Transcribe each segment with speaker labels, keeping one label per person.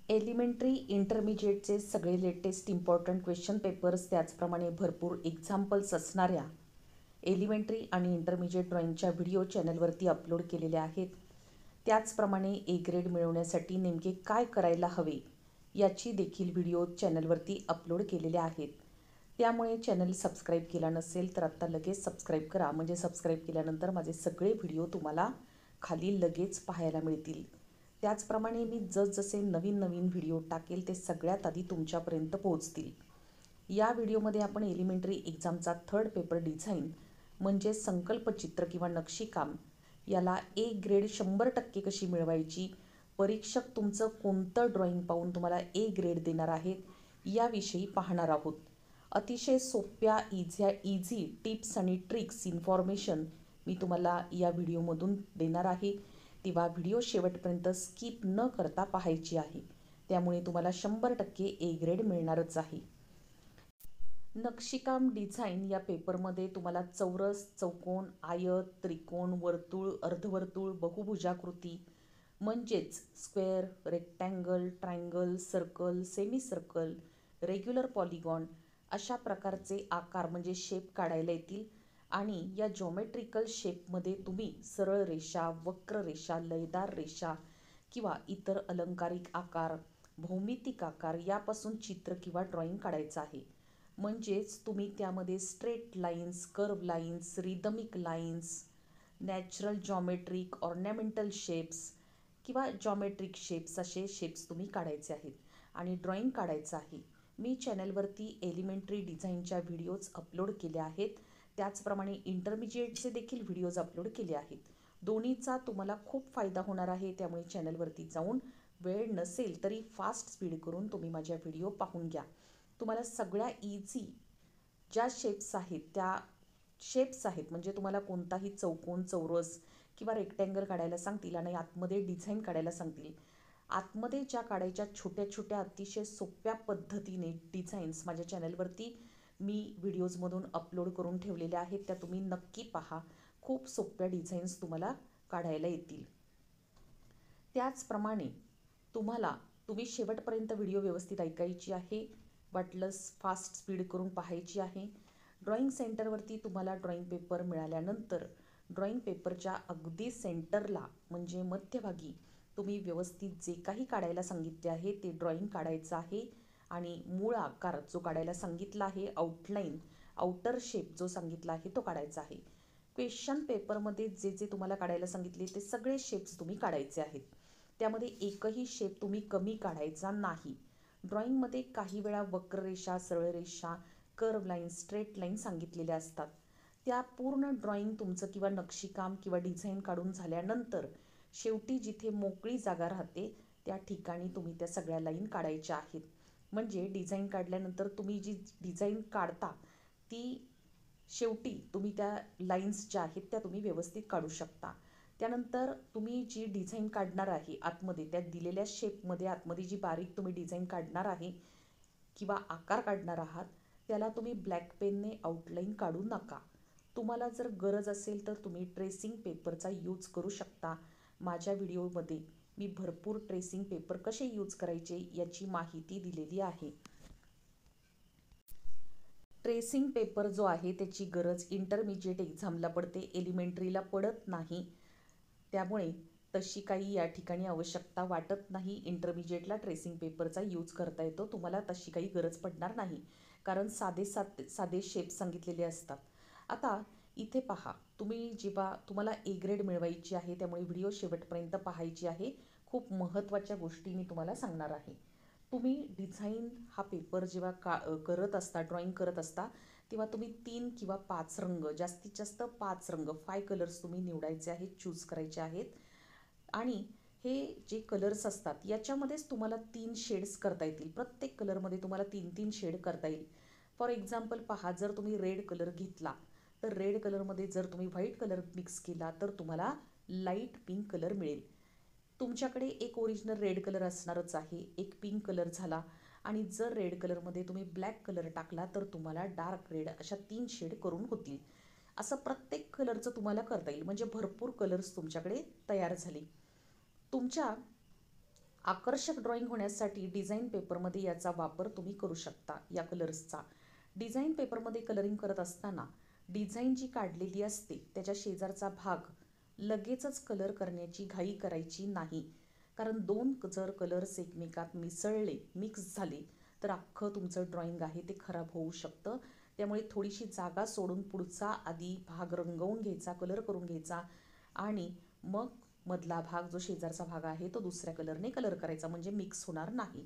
Speaker 1: Elementary इंटरमिजिएटचे सगळे latest important question papers, त्याचप्रमाणे भरपूर एक्झाम्पल्स असणाऱ्या एलिमेंटरी आणि इंटरमिजिएट ड्रॉइंगच्या व्हिडिओ चॅनलवरती अपलोड केलेले आहेत. त्याचप्रमाणे ए ग्रेड मिळवण्यासाठी नेमके काय करायला हवे याची देखील व्हिडिओ चॅनलवरती अपलोड केलेले आहेत. त्यामुळे चॅनल सबस्क्राईब केला नसेल तर आत्ता लगेच सबस्क्राईब करा, म्हणजे सबस्क्राईब केल्यानंतर माझे सगळे व्हिडिओ तुम्हाला खाली लगेच पाहायला मिळतील. त्याचप्रमाणे मी जसजसे नवीन नवीन व्हिडिओ टाकेल ते सगळ्यात आधी तुमच्यापर्यंत पोहोचतील. या व्हिडिओमध्ये आपण एलिमेंटरी एक्झामचा थर्ड पेपर डिझाईन म्हणजे संकल्पचित्र किंवा नक्षीकाम याला ए ग्रेड 100% कशी मिळवायची, परीक्षक तुमचं कोणतं ड्रॉइंग पाहून तुम्हाला ए ग्रेड देणार आहेत याविषयी पाहणार आहोत. अतिशय सोप्या इझी टिप्स आणि ट्रिक्स इन्फॉर्मेशन मी तुम्हाला या व्हिडिओमधून देणार आहे. तेव्हा व्हिडिओ शेवटपर्यंत स्किप न करता पाहायची आहे. त्यामुळे तुम्हाला 100% ए ग्रेड मिळणारच आहे. नक्षीकाम डिझाईन या पेपरमध्ये तुम्हाला चौरस, चौकोन, आयत, त्रिकोण, वर्तुळ, अर्धवर्तुळ, बहुभुजाकृती म्हणजेच square, rectangle, triangle, circle, semi circle, regular polygon अशा प्रकारचे आकार म्हणजे शेप काढायला येतील. आणि या जॉमेट्रिकल शेपमध्ये तुम्ही सरळ रेषा, वक्र रेषा, लयदार रेषा किंवा इतर अलंकारिक आकार, भौमितिक आकार यापासून चित्र किंवा ड्रॉइंग काढायचं आहे. म्हणजेच तुम्ही त्यामध्ये straight lines, curve lines, rhythmic lines, natural geometric, ornamental shapes किंवा जॉमेट्रिक शेप्स असे शेप्स तुम्ही काढायचे आहेत आणि ड्रॉइंग काढायचं आहे. मी चॅनलवरती एलिमेंटरी डिझाईनच्या व्हिडिओज अपलोड केल्या आहेत. त्याचप्रमाणे इंटरमिजिएटचे देखील व्हिडिओज अपलोड केले आहेत. दोन्हीचा तुम्हाला खूप फायदा होणार आहे. त्यामुळे चॅनलवरती जाऊन वेळ नसेल तरी फास्ट स्पीड करून तुम्ही माझ्या व्हिडिओ पाहून घ्या. तुम्हाला सगळ्या इझी ज्या शेप्स आहेत त्या शेप्स आहेत, म्हणजे तुम्हाला कोणताही चौकोन, चौरस किंवा रेक्टँगल काढायला सांगतील आणि आतमध्ये डिझाईन काढायला सांगतील. आतमध्ये ज्या काढायच्या छोट्या छोट्या अतिशय सोप्या पद्धतीने डिझाईन्स माझ्या चॅनलवरती मी व्हिडिओजमधून अपलोड करून ठेवलेल्या आहेत. त्या तुम्ही नक्की पहा. खूप सोप्या डिझाईन्स तुम्हाला काढायला येतील. त्याचप्रमाणे तुम्ही शेवटपर्यंत व्हिडिओ व्यवस्थित ऐकायची आहे. वाटलंस फास्ट स्पीड करून पाहायची आहे. ड्रॉइंग सेंटरवरती तुम्हाला ड्रॉइंग पेपर मिळाल्यानंतर ड्रॉइंग पेपरच्या अगदी सेंटरला म्हणजे मध्यभागी तुम्ही व्यवस्थित जे काही काढायला सांगितले आहे ते ड्रॉइंग काढायचं आहे. आणि मूळ आकार जो काढायला सांगितला आहे, आउटलाईन, आउटर शेप जो सांगितला आहे तो काढायचा आहे. क्वेश्चन पेपरमध्ये जे जे तुम्हाला काढायला सांगितले ते सगळे शेप्स तुम्ही काढायचे आहेत. त्यामध्ये एकही शेप तुम्ही कमी काढायचा नाही. ड्रॉइंगमध्ये काही वेळा वक्ररेषा, सरळ रेषा, कर्व लाईन, स्ट्रेट लाईन सांगितलेल्या असतात. त्या पूर्ण ड्रॉइंग तुमचं किंवा नक्षीकाम किंवा डिझाईन काढून झाल्यानंतर शेवटी जिथे मोकळी जागा राहते त्या ठिकाणी तुम्ही त्या सगळ्या लाईन काढायच्या आहेत. म्हणजे डिझाईन काढल्यानंतर तुम्ही जी डिझाईन काढता ती शेवटी तुम्ही त्या लाईन्स ज्या आहेत त्या तुम्ही व्यवस्थित काढू शकता. त्यानंतर तुम्ही जी डिझाईन काढणार आहे आतमध्ये त्या दिलेल्या शेपमध्ये आतमध्ये जी बारीक तुम्ही डिझाईन काढणार आहे किंवा आकार काढणार आहात त्याला तुम्ही ब्लॅक पेनने आउटलाईन काढू नका. तुम्हाला जर गरज असेल तर तुम्ही ट्रेसिंग पेपरचा यूज करू शकता. माझ्या व्हिडिओमध्ये मी भरपूर ट्रेसिंग पेपर कसे यूज करायचे याची माहिती दिलेली आहे. ट्रेसिंग पेपर जो आहे त्याची गरज इंटरमिजिएट एक्झामला पडते, एलिमेंटरीला पडत नाही. त्यामुळे तशी काही या ठिकाणी आवश्यकता वाटत नाही. इंटरमिजिएटला ट्रेसिंग पेपरचा यूज करता येतो. तुम्हाला तशी काही गरज पडणार नाही, कारण साधे शेप सांगितलेले असतात. आता इथे पहा, जेव्हा तुम्हाला ए ग्रेड मिळवायची आहे त्यामुळे व्हिडिओ शेवटपर्यंत पाहायची आहे. खूप महत्त्वाच्या गोष्टी मी तुम्हाला सांगणार आहे. तुम्ही डिझाईन हा पेपर जेव्हा करत असता, ड्रॉइंग करत असता, तेव्हा तुम्ही 3 किंवा 5 रंग, जास्तीत जास्त 5 रंग, 5 कलर्स तुम्ही निवडायचे आहेत, चूज करायचे आहेत. आणि हे जे कलर्स असतात याच्यामध्येच तुम्हाला 3 शेड्स करता येतील. प्रत्येक कलरमध्ये तुम्हाला 3-3 शेड करता येईल. फॉर एक्झाम्पल पहा, जर तुम्ही रेड कलर घेतला तर रेड कलरमध्ये जर तुम्ही व्हाईट कलर मिक्स केला तर तुम्हाला लाईट पिंक कलर मिळेल. तुमच्याकडे एक ओरिजिनल रेड कलर असणारच आहे, एक पिंक कलर झाला, आणि जर रेड कलरमध्ये तुम्ही ब्लॅक कलर टाकला तर तुम्हाला डार्क रेड अशा 3 शेड करून होतील. असं प्रत्येक कलरचं तुम्हाला करता येईल. म्हणजे भरपूर कलर्स तुमच्याकडे तयार झाले. तुमच्या आकर्षक ड्रॉइंग होण्यासाठी डिझाईन पेपरमध्ये याचा वापर तुम्ही करू शकता. या कलर्सचा डिझाईन पेपरमध्ये कलरिंग करत असताना डिझाईन जी काढलेली असते त्याच्या शेजारचा भाग लगेचच कलर करण्याची घाई करायची नाही. कारण दोन जर कलर्स एकमेकात मिसळले, मिक्स झाले तर अख्खं तुमचं ड्रॉइंग आहे ते खराब होऊ शकतं. त्यामुळे थोडीशी जागा सोडून पुढचा आधी भाग रंगवून घ्यायचा, कलर करून घ्यायचा आणि मग मधला भाग जो शेजारचा भाग आहे तो दुसऱ्या कलरने कलर करायचा, म्हणजे मिक्स होणार नाही.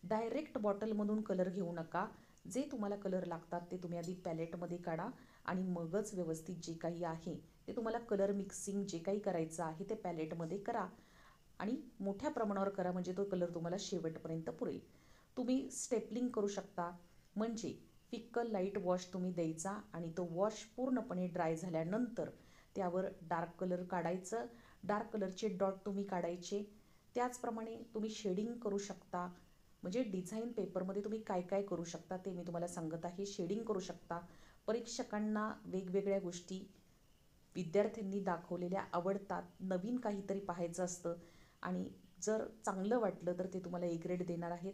Speaker 1: डायरेक्ट बॉटलमधून कलर घेऊ नका. जे तुम्हाला कलर लागतात ते तुम्ही आधी पॅलेटमध्ये काढा आणि मगच व्यवस्थित जे काही आहे ते तुम्हाला कलर मिक्सिंग जे काही करायचं आहे ते पॅलेटमध्ये करा आणि मोठ्या प्रमाणावर करा, म्हणजे तो कलर तुम्हाला शेवटपर्यंत पुरेल. तुम्ही स्टेपलिंग करू शकता, म्हणजे फिक्कल लाईट वॉश तुम्ही द्यायचा आणि तो वॉश पूर्णपणे ड्राय झाल्यानंतर त्यावर डार्क कलर काढायचं, डार्क कलरचे डॉट तुम्ही काढायचे. त्याचप्रमाणे तुम्ही शेडिंग करू शकता. म्हणजे डिझाईन पेपरमध्ये तुम्ही काय काय करू शकता ते मी तुम्हाला सांगत आहे. शेडिंग करू शकता. परीक्षकांना वेगवेगळ्या गोष्टी विद्यार्थ्यांनी दाखवलेल्या आवडतात. नवीन काहीतरी पाहायचं असतं आणि जर चांगलं वाटलं तर ते तुम्हाला ए ग्रेड देणार आहेत.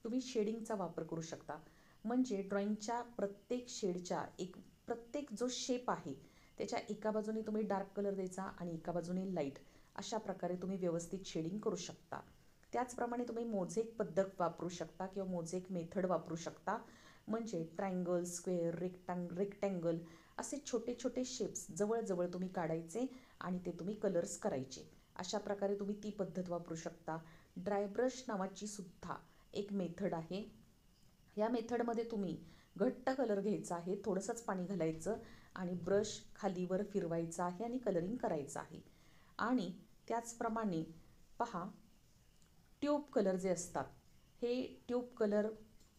Speaker 1: तुम्ही शेडिंगचा वापर करू शकता, म्हणजे ड्रॉइंगच्या प्रत्येक शेडच्या प्रत्येक जो शेप आहे त्याच्या एका बाजूने तुम्ही डार्क कलर द्यायचा आणि एका बाजूने लाईट, अशा प्रकारे तुम्ही व्यवस्थित शेडिंग करू शकता. त्याचप्रमाणे तुम्ही मोझेक पद्धत वापरू शकता किंवा मोझेक मेथड वापरू शकता, म्हणजे ट्रायंगल, स्क्वेअर, रेक्टँगल असे छोटे छोटे शेप्स जवळजवळ तुम्ही काढायचे आणि ते तुम्ही कलर्स करायचे. अशा प्रकारे तुम्ही ती पद्धत वापरू शकता. ड्राय ब्रश नावाची सुद्धा एक मेथड आहे. या मेथडमध्ये तुम्ही घट्ट कलर घ्यायचा आहे, थोडंसंच पाणी घालायचं आणि ब्रश खालीवर फिरवायचा आहे आणि कलरिंग करायचं आहे. आणि त्याचप्रमाणे पहा, ट्यूब कलर जे असतात हे ट्यूब कलर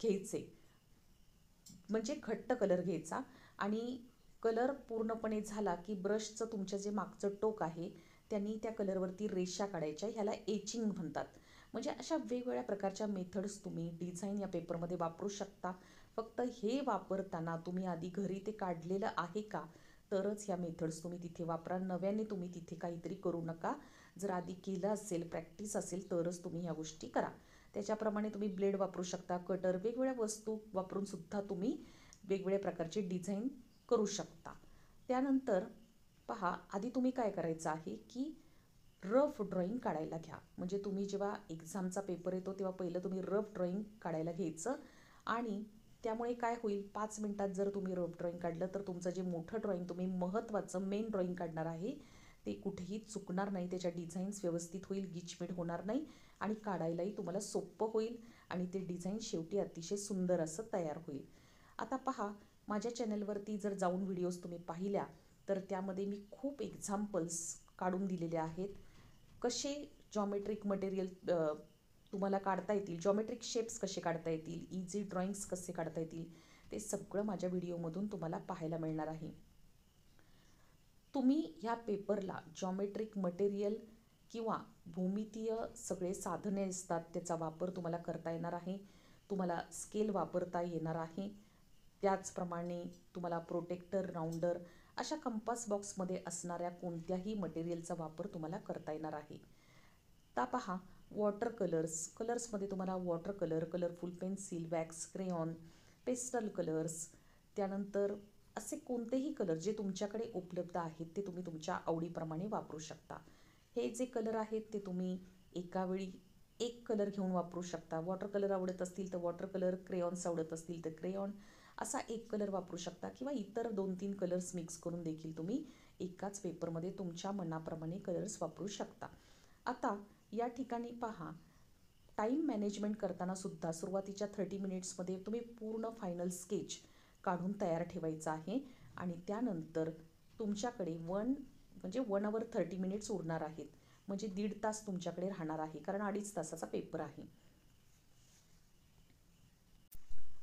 Speaker 1: घ्यायचे, म्हणजे घट्ट कलर घ्यायचा आणि कलर पूर्णपणे झाला की ब्रशचं तुमचं जे मागचं टोक आहे त्यांनी त्या कलरवरती रेषा काढायच्या, ह्याला एचिंग म्हणतात. म्हणजे अशा वेगवेगळ्या प्रकारच्या मेथड्स तुम्ही डिझाईन या पेपरमध्ये वापरू शकता. फक्त हे वापरताना तुम्ही आधी घरी ते काढलेलं आहे का तरच ह्या मेथड्स तुम्ही तिथे वापरा. नव्याने तुम्ही तिथे काहीतरी करू नका. जर आधी केलं असेल, प्रॅक्टिस असेल तरच तुम्ही ह्या गोष्टी करा. त्याच्याप्रमाणे तुम्ही ब्लेड वापरू शकता, कटर, वेगवेगळ्या वस्तू वापरून सुद्धा तुम्ही वेगवेगळ्या प्रकारचे डिझाईन करू शकता. त्यानंतर पहा, आधी तुम्ही काय करायचं आहे की रफ ड्रॉइंग काढायला घ्या. म्हणजे तुम्ही जेव्हा एक्झामचा पेपर येतो तेव्हा पहिलं तुम्ही रफ ड्रॉइंग काढायला घ्यायचं आणि त्यामुळे काय होईल, 5 मिनिटात जर तुम्ही रफ ड्रॉइंग काढलं तर तुमचं जे मोठं ड्रॉइंग तुम्ही महत्त्वाचं मेन ड्रॉइंग काढणार आहे ते कुठेही चुकणार नाही. त्याच्या डिझाईन्स व्यवस्थित होईल, गिचमीट होणार नाही आणि काढायलाही तुम्हाला सोपं होईल आणि ते डिझाईन शेवटी अतिशय सुंदर असं तयार होईल. आता पहा, माझ्या चॅनलवरती जर जाऊन व्हिडिओज तुम्ही पाहिल्या तर त्यामध्ये मी खूप एक्झाम्पल्स काढून दिलेले आहेत. कसे जॉमेट्रिक मटेरियल तुम्हाला काढता येतील, जॉमेट्रिक शेप्स कसे काढता येतील, इझी ड्रॉइंग्स कसे काढता येतील, ते सगळं माझ्या व्हिडिओमधून तुम्हाला पाहायला मिळणार आहे. तुम्ही ह्या पेपरला जॉमेट्रिक मटेरियल किंवा भूमितीय सगळे साधने असतात त्याचा वापर तुम्हाला करता येणार आहे. तुम्हाला स्केल वापरता येणार आहे. त्याचप्रमाणे तुम्हाला प्रोटेक्टर, राऊंडर अशा कंपास बॉक्समध्ये असणाऱ्या कोणत्याही मटेरियलचा वापर तुम्हाला करता येणार आहे. आता पहा, वॉटर कलर्समध्ये तुम्हाला water colour, colourful pencil, wax, crayon, pastel colours, त्यानंतर असे कोणतेही कलर जे तुमच्याकडे उपलब्ध आहेत ते तुम्ही तुमच्या आवडीप्रमाणे वापरू शकता. हे जे कलर आहेत ते तुम्ही एका वेळी एक कलर घेऊन वापरू शकता. वॉटर कलर आवडत असतील तर वॉटर कलर, क्रेयॉन्स आवडत असतील तर क्रेयॉन असा एक कलर वापरू शकता किंवा इतर 2-3 कलर्स मिक्स करून देखील तुम्ही एकाच पेपरमध्ये तुमच्या मनाप्रमाणे कलर्स वापरू शकता. आता या ठिकाणी पहा, टाईम मॅनेजमेंट करताना सुद्धा सुरुवातीच्या 30 मिनिट्समध्ये तुम्ही पूर्ण फायनल स्केच काढून तयार ठेवायचं आहे आणि त्यानंतर तुमच्याकडे 1 hour 30 minutes उरणार आहेत. म्हणजे 1.5 तास तुमच्याकडे राहणार आहे, कारण 2.5 तासाचा पेपर आहे.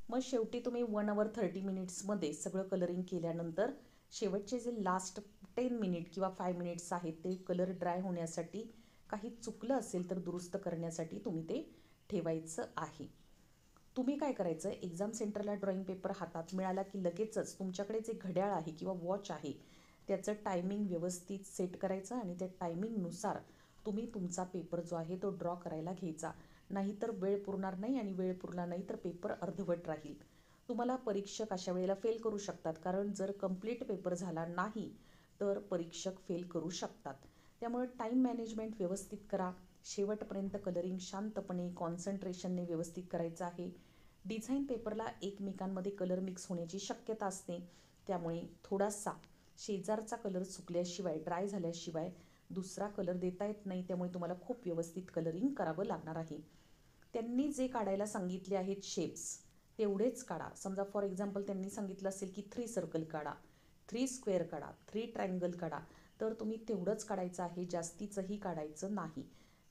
Speaker 1: मग शेवटी तुम्ही 1 hour 30 minutesमध्ये सगळं कलरिंग केल्यानंतर शेवटचे जे लास्ट 10 मिनिट किंवा 5 मिनिट्स आहेत ते कलर ड्राय होण्यासाठी, काही चुकलं असेल तर दुरुस्त करण्यासाठी तुम्ही ते ठेवायचं आहे. तुम्ही काय करायचं, एक्झाम सेंटरला ड्रॉइंग पेपर हातात मिळाला की लगेचच तुमच्याकडे जे घड्याळ आहे किंवा वॉच आहे त्याचं टायमिंग व्यवस्थित सेट करायचं आणि त्या टायमिंगनुसार तुम्ही तुमचा पेपर जो आहे तो ड्रॉ करायला घ्यायचा. नाहीतर वेळ पुरणार नाही आणि वेळ पुरला नाही तर पेपर अर्धवट राहील. तुम्हाला परीक्षक अशा वेळेला फेल करू शकतात, कारण जर कंप्लीट पेपर झाला नाही तर परीक्षक फेल करू शकतात. त्यामुळे टाईम मॅनेजमेंट व्यवस्थित करा. शेवटपर्यंत कलरिंग शांतपणे कॉन्सन्ट्रेशनने व्यवस्थित करायचं आहे. डिझाईन पेपरला एकमेकांमध्ये कलर मिक्स होण्याची शक्यता असते, त्यामुळे थोडासा शेजारचा कलर सुकल्याशिवाय, ड्राय झाल्याशिवाय दुसरा कलर देता येत नाही. त्यामुळे तुम्हाला खूप व्यवस्थित कलरिंग करावं लागणार आहे. त्यांनी जे काढायला सांगितले आहेत शेप्स तेवढेच काढा. समजा फॉर एक्झाम्पल त्यांनी सांगितलं असेल की 3 सर्कल काढा, 3 स्क्वेअर काढा, 3 ट्रायंगल काढा, तर तुम्ही तेवढंच काढायचं आहे, जास्तीचंही काढायचं नाही.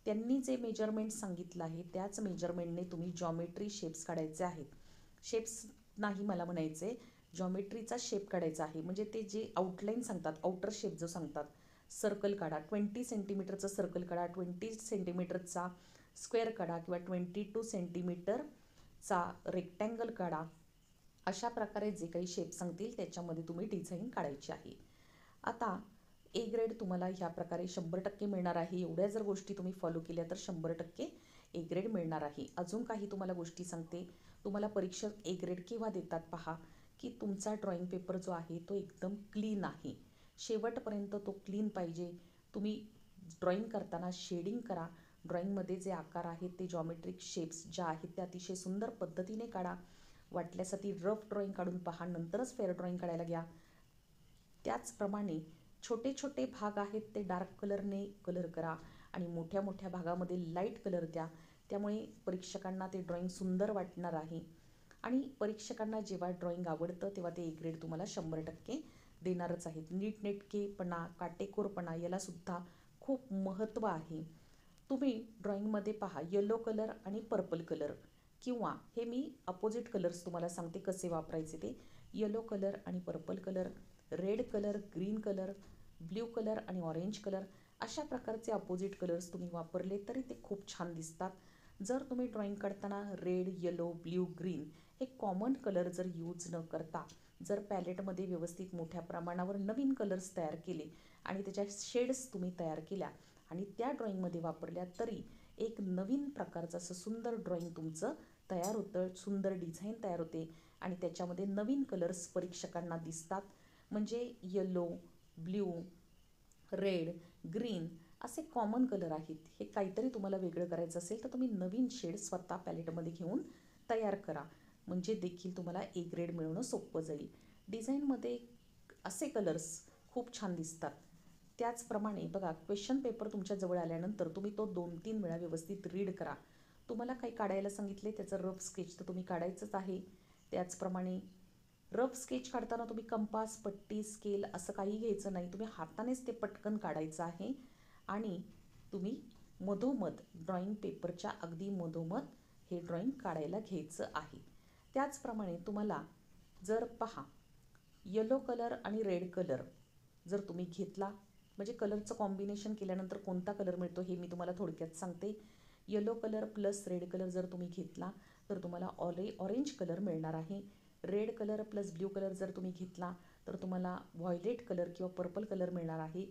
Speaker 1: त्यांनी जे मेजरमेंट सांगितलं आहे त्याच मेजरमेंटने तुम्ही जॉमेट्री शेप्स काढायचे आहेत. शेप्स नाही मला म्हणायचे, जॉमेट्रीचा शेप काढायचा आहे. म्हणजे ते जे आउटलाईन सांगतात, आउटर शेप जो सांगतात, सर्कल काढा, 20 सेंटीमीटरचं सर्कल काढा, 20 सेंटीमीटरचा स्क्वेअर काढा किंवा 22 सेंटीमीटरचा रेक्टँगल काढा. अशा प्रकारे जे काही शेप सांगतील त्याच्यामध्ये तुम्ही डिझाईन काढायची आहे. आता ए ग्रेड तुम्हाला ह्या प्रकारे 100% मिळणार आहे. एवढ्या जर गोष्टी तुम्ही फॉलो केल्या तर 100% ए ग्रेड मिळणार आहे. अजून काही तुम्हाला गोष्टी सांगते. तुम्हाला परीक्षक ए ग्रेड केव्हा देतात पहा, की तुमचा ड्रॉइंग पेपर जो आहे तो एकदम क्लीन आहे. शेवटपर्यंत तो क्लीन पाहिजे. तुम्ही ड्रॉइंग करताना शेडिंग करा. ड्रॉइंगमध्ये जे आकार आहेत ते जॉमेट्रिक शेप्स ज्या आहेत त्या अतिशय सुंदर पद्धतीने काढा. वाटल्यास ती रफ ड्रॉइंग काढून पहा, नंतरच फेअर ड्रॉइंग काढायला घ्या. त्याचप्रमाणे छोटे छोटे भाग आहेत ते डार्क कलरने कलर करा आणि मोठ्या मोठ्या भागामध्ये लाईट कलर द्या. त्यामुळे परीक्षकांना ते ड्रॉइंग सुंदर वाटणार आहे. आणि परीक्षकांना जेव्हा ड्रॉइंग आवडतं तेव्हा ते ए ग्रेड तुम्हाला 100% देणारच आहेत. नीटनेटकेपणा, काटेकोरपणा यालासुद्धा खूप महत्त्व आहे. तुम्ही ड्रॉइंगमध्ये पहा, येलो कलर आणि पर्पल कलर, किंवा हे मी अपोजिट कलर्स तुम्हाला सांगते कसे वापरायचे ते. येलो कलर आणि purple colour, red colour, green colour, blue colour आणि ऑरेंज कलर, अशा प्रकारचे अपोजिट कलर्स तुम्ही वापरले तरी ते खूप छान दिसतात. जर तुम्ही ड्रॉइंग काढताना रेड, येलो, ब्ल्यू, ग्रीन हे कॉमन कलर जर यूज न करता जर पॅलेटमध्ये व्यवस्थित मोठ्या प्रमाणावर नवीन कलर्स तयार केले आणि त्याच्या शेड्स तुम्ही तयार केल्या आणि त्या ड्रॉइंगमध्ये वापरल्या तरी एक नवीन प्रकारचं असं सुंदर ड्रॉइंग तुमचं तयार होतं, सुंदर डिझाईन तयार होते आणि त्याच्यामध्ये नवीन कलर्स परीक्षकांना दिसतात. म्हणजे येलो, ब्ल्यू, रेड, ग्रीन असे कॉमन कलर आहेत. हे काहीतरी तुम्हाला वेगळं करायचं असेल तर तुम्ही नवीन शेड स्वतः पॅलेटमध्ये घेऊन तयार करा. म्हणजे देखील तुम्हाला ए ग्रेड मिळवणं सोपं जाईल. डिझाईनमध्ये असे कलर्स खूप छान दिसतात. त्याचप्रमाणे बघा, क्वेश्चन पेपर तुमच्या जवळ आल्यानंतर तुम्ही तो 2-3 वेळा व्यवस्थित रीड करा. तुम्हाला काही काढायला सांगितले त्याचं रफ स्केच तर तुम्ही काढायचंच आहे. त्याचप्रमाणे रफ स्केच काढताना तुम्ही कंपास, पट्टी, स्केल असं काही घ्यायचं नाही. तुम्ही हातानेच ते पटकन काढायचं आहे आणि तुम्ही मधोमध ड्रॉइंग पेपरच्या अगदी मधोमध हे ड्रॉइंग काढायला घ्यायचं आहे. त्याचप्रमाणे तुम्हाला जर पहा, येलो कलर आणि रेड कलर जर तुम्ही घेतला, म्हणजे कलरचं कॉम्बिनेशन केल्यानंतर कोणता कलर मिळतो हे मी तुम्हाला थोडक्यात सांगते. Yellow colour plus red colour जर तुम्ही घेतला तर तुम्हाला ऑरेंज कलर मिळणार आहे. Red colour plus blue colour जर तुम्ही घेतला तर तुम्हाला व्हायलेट कलर किंवा पर्पल कलर मिळणार आहे.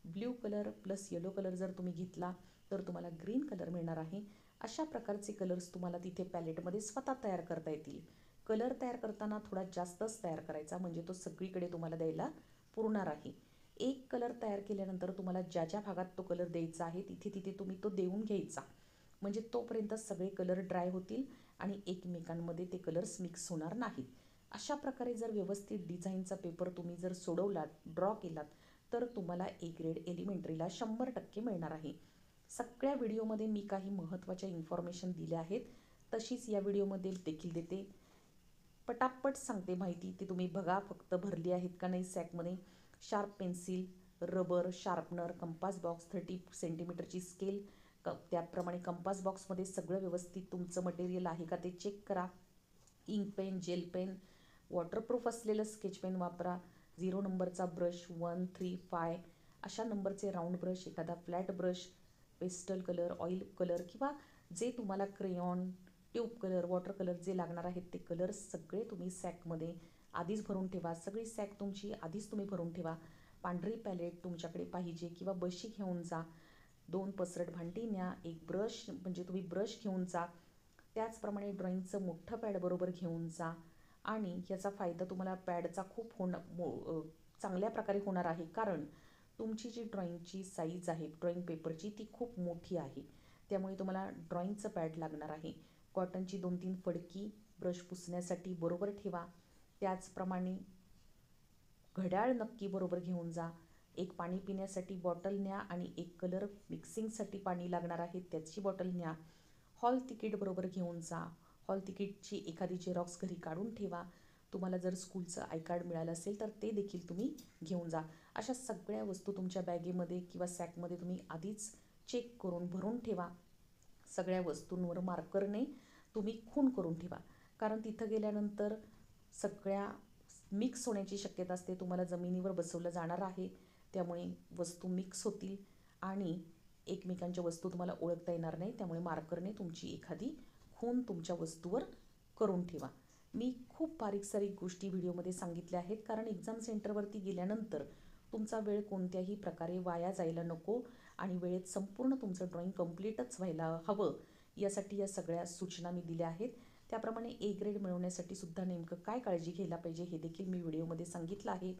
Speaker 1: Blue colour plus yellow colour जर तुम्ही घेतला तर तुम्हाला ग्रीन कलर मिळणार आहे. अशा प्रकारचे कलर्स तुम्हाला तिथे पॅलेटमध्ये स्वतः तयार करता येतील. कलर तयार करताना थोडा जास्तच तयार करायचा, म्हणजे तो सगळीकडे तुम्हाला द्यायला पुरणार आहे. एक कलर तयार केल्यानंतर तुम्हाला ज्या ज्या भागात तो कलर द्यायचा आहे तिथे तिथे तुम्ही तो देऊन घ्यायचा. म्हणजे तोपर्यंत सगळे कलर ड्राय होतील आणि एकमेकांमध्ये ते कलर्स मिक्स होणार नाहीत. अशा प्रकारे जर व्यवस्थित डिझाईनचा पेपर तुम्ही जर सोडवलात, ड्रॉ केलात, तर तुम्हाला ए ग्रेड एलिमेंटरीला 100% मिळणार आहे. सगळ्या व्हिडिओमध्ये मी काही महत्त्वाच्या इन्फॉर्मेशन दिल्या आहेत, तशीच या व्हिडिओमध्ये देखील देते. पटापट सांगते माहिती, ती तुम्ही बघा फक्त भरली आहेत का नाही सॅकमध्ये. Sharp pencil, rubber, sharpener, compass box, 30 सेंटीमीटरची स्केल, त्याप्रमाणे कंपास बॉक्समध्ये सगळं व्यवस्थित तुमचं मटेरियल आहे का ते चेक करा. Ink pen, gel pen, waterproof असलेलं स्केच पेन वापरा. 0 नंबरचा ब्रश, 1, 3, 5 अशा नंबरचे राऊंड ब्रश, एखादा flat brush, pastel colour, oil colour किंवा जे तुम्हाला crayon, tube colour, water colour जे लागणार आहेत ते कलर्स सगळे तुम्ही सॅकमध्ये आधीच भरून ठेवा. सगळी सॅक तुमची आधीच तुम्ही भरून ठेवा. पांढरी पॅलेट तुमच्याकडे पाहिजे किंवा बशी घेऊन जा. 2 पसरट भांडी न्या, एक ब्रश म्हणजे तुम्ही ब्रश घेऊन जा. त्याचप्रमाणे ड्रॉइंगचं मोठं पॅड बरोबर घेऊन जा आणि याचा फायदा तुम्हाला पॅडचा खूप चांगल्या प्रकारे होणार आहे, कारण तुमची जी ड्रॉइंगची साईज आहे ड्रॉइंग पेपरची ती खूप मोठी आहे. त्यामुळे तुम्हाला ड्रॉइंगचं पॅड लागणार आहे. कॉटनची 2-3 फडकी ब्रश पुसण्यासाठी बरोबर ठेवा. त्याचप्रमाणे घड्याळ नक्की बरोबर घेऊन जा. एक पाणी पिण्यासाठी बॉटल न्या आणि एक कलर मिक्सिंगसाठी पाणी लागणार आहे त्याची बॉटल न्या. हॉल तिकीट बरोबर घेऊन जा. हॉल तिकीटची एखादी झेरॉक्स घरी काढून ठेवा. तुम्हाला जर स्कूलचं आय कार्ड मिळालं असेल तर ते देखील तुम्ही घेऊन जा. अशा सगळ्या वस्तू तुमच्या बॅगेमध्ये किंवा सॅकमध्ये तुम्ही आधीच चेक करून भरून ठेवा. सगळ्या वस्तूंवर मार्करने तुम्ही खूण करून ठेवा, कारण तिथं गेल्यानंतर सगळ्या मिक्स होण्याची शक्यता असते. तुम्हाला जमिनीवर बसवलं जाणार आहे, त्यामुळे वस्तू मिक्स होतील आणि एकमेकांच्या वस्तू तुम्हाला ओळखता येणार नाही. त्यामुळे मार्करने तुमची एखादी खूण तुमच्या वस्तूवर करून ठेवा. मी खूप बारीक सारीक गोष्टी व्हिडिओमध्ये सांगितल्या आहेत, कारण एक्झाम सेंटरवरती गेल्यानंतर तुमचा वेळ कोणत्याही प्रकारे वाया जायला नको आणि वेळेत संपूर्ण तुमचं ड्रॉइंग कम्प्लीटच व्हायला हवं, यासाठी या सगळ्या सूचना मी दिल्या आहेत. त्याप्रमाणे ए ग्रेड मिळवण्यासाठी सुद्धा नेमकं काय काळजी घ्यायला पाहिजे हे देखील मी व्हिडिओमध्ये सांगितलं आहे.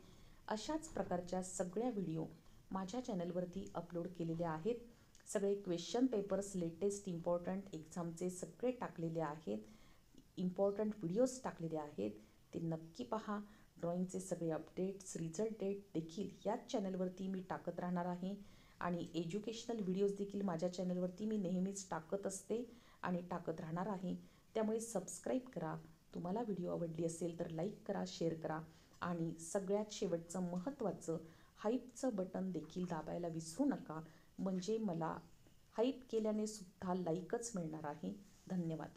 Speaker 1: अशाच प्रकारच्या सगळ्या व्हिडिओ माझ्या चॅनलवरती अपलोड केलेले आहेत. सगळे क्वेश्चन पेपर्स लेटेस्ट इम्पॉर्टंट एक्झामचे सगळे टाकलेले आहेत. इम्पॉर्टंट व्हिडिओज टाकलेले आहेत, ते नक्की पहा. ड्रॉइंगचे सगळे अपडेट्स, रिझल्ट डेट देखील याच चॅनलवरती मी टाकत राहणार आहे आणि एज्युकेशनल व्हिडिओज देखील माझ्या चॅनलवरती मी नेहमीच टाकत असते आणि टाकत राहणार आहे. त्यामुळे सबस्क्राईब करा. तुम्हाला व्हिडिओ आवडली असेल तर लाईक करा, शेअर करा आणि सगळ्यात शेवटचं महत्त्वाचं हाईपचं बटन देखील दाबायला विसरू नका, म्हणजे मला हाईप केल्याने सुद्धा लाईकच मिळणार आहे. धन्यवाद.